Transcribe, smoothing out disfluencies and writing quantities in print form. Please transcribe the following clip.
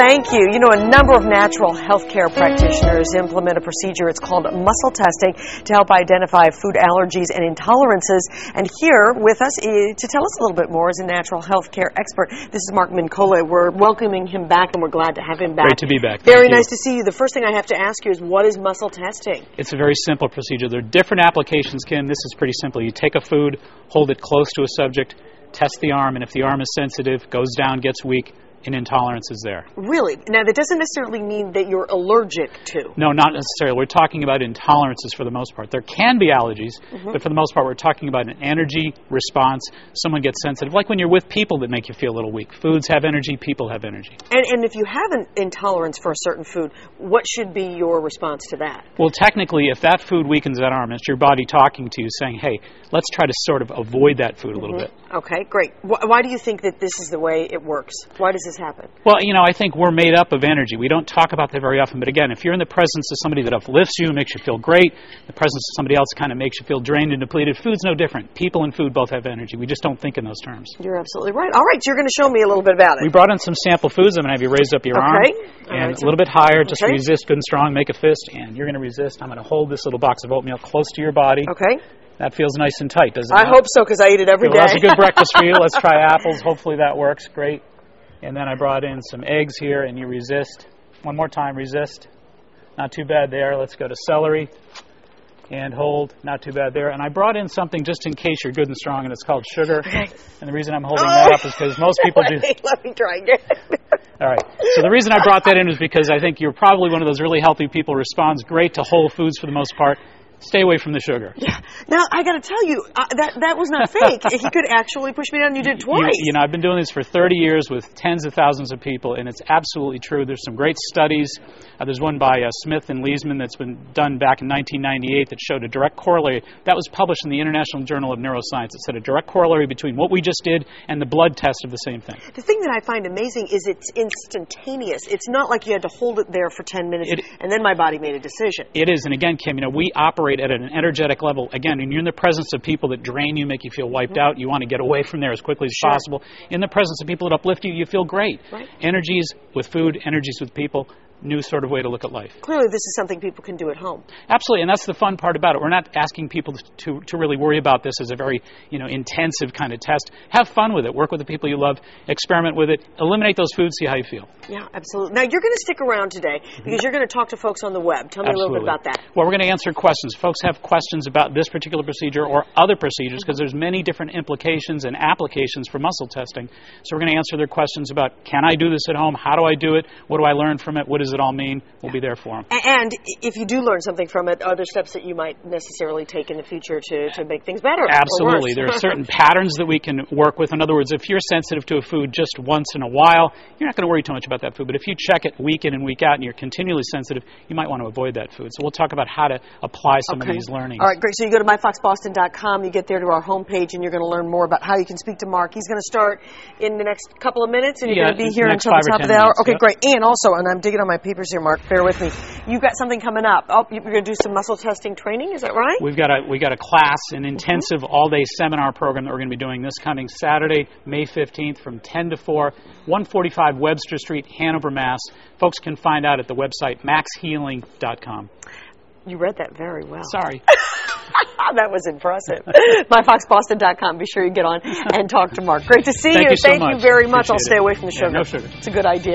thank you. You know, a number of natural healthcare practitioners implement a procedure. It's called muscle testing to help identify food allergies and intolerances. And here with us to tell us a little bit more is a natural healthcare expert. This is Mark Mincola. We're welcoming him back, and we're glad to have him back. Great to be back. Very nice to see you. The first thing I have to ask you is, what is muscle testing? It's a very simple procedure. There are different applications, Kim. This is pretty simple. You take a food, hold it close to a subject, test the arm, and if the arm is sensitive, goes down, gets weak, an intolerance is there. Really? Now, that doesn't necessarily mean that you're allergic to. No, not necessarily. We're talking about intolerances for the most part. There can be allergies, but for the most part, we're talking about an energy response. Someone gets sensitive, like when you're with people that make you feel a little weak. Foods have energy, people have energy. And if you have an intolerance for a certain food, what should be your response to that? Well, technically, if that food weakens that arm, it's your body talking to you saying, hey, let's try to sort of avoid that food a little bit. Okay, great. Why do you think that this is the way it works? Why does this happen? Well, you know, I think we're made up of energy. We don't talk about that very often, but again, if you're in the presence of somebody that uplifts you, makes you feel great, the presence of somebody else kind of makes you feel drained and depleted, food's no different. People and food both have energy. We just don't think in those terms. You're absolutely right. All right, so you're going to show me a little bit about it. We brought in some sample foods. I'm going to have you raise up your arm. And a little bit higher. Just resist good and strong. Make a fist, and you're going to resist. I'm going to hold this little box of oatmeal close to your body. Okay. That feels nice and tight, doesn't it? I hope so, because I eat it every day. Well, that's a good breakfast for you. Let's try apples. Hopefully that works. Great. And then I brought in some eggs here, and you resist. One more time, resist. Not too bad there. Let's go to celery. And hold. Not too bad there. And I brought in something just in case you're good and strong, and it's called sugar. Okay. And the reason I'm holding that up is because most people do... Let me try again. All right. So the reason I brought that in is because I think you're probably one of those really healthy people, responds great to whole foods for the most part. Stay away from the sugar. Yeah. Now, I got to tell you, that was not fake. He could actually push me down. You did twice. You know, I've been doing this for 30 years with tens of thousands of people, and it's absolutely true. There's some great studies. There's one by Smith and Leisman that's been done back in 1998 that showed a direct corollary. That was published in the International Journal of Neuroscience. It said a direct corollary between what we just did and the blood test of the same thing. The thing that I find amazing is it's instantaneous. It's not like you had to hold it there for 10 minutes and then my body made a decision. It is. And again, Kim, you know, we operate at an energetic level. Again, when you're in the presence of people that drain you, make you feel wiped out, you want to get away from there as quickly as possible. In the presence of people that uplift you, you feel great. Right. Energies with food, energies with people. New sort of way to look at life. Clearly, this is something people can do at home. Absolutely, and that's the fun part about it. We're not asking people to really worry about this as a very, intensive kind of test. Have fun with it. Work with the people you love. Experiment with it. Eliminate those foods. See how you feel. Yeah, absolutely. Now, you're going to stick around today because you're going to talk to folks on the web. Tell me a little bit about that. Well, we're going to answer questions. Folks have questions about this particular procedure or other procedures because there's many different implications and applications for muscle testing. So we're going to answer their questions about, can I do this at home? How do I do it? What do I learn from it? What does it all mean? We'll be there for them. And if you do learn something from it, are there steps that you might necessarily take in the future to make things better? Absolutely. There are certain patterns that we can work with. In other words, if you're sensitive to a food just once in a while, you're not going to worry too much about that food. But if you check it week in and week out and you're continually sensitive, you might want to avoid that food. So we'll talk about how to apply some of these learnings. All right, great. So you go to myfoxboston.com, you get there to our homepage, and you're going to learn more about how you can speak to Mark. He's going to start in the next couple of minutes, and you're going to be here until the top of the hour. Okay, great. And also, and I'm digging on my papers here, Mark, bear with me. You've got something coming up. Oh, you're going to do some muscle testing training, is that right? We've got a class, an intensive all-day seminar program that we're going to be doing this coming Saturday, May 15th from 10 to 4, 145 Webster Street, Hanover, Mass. Folks can find out at the website maxhealing.com. You read that very well. Sorry. That was impressive. MyFoxBoston.com. Be sure you get on and talk to Mark. Great to see you. Thank you so much. Thank you very much. Appreciate I'll stay away from the sugar. No sugar. It's a good idea.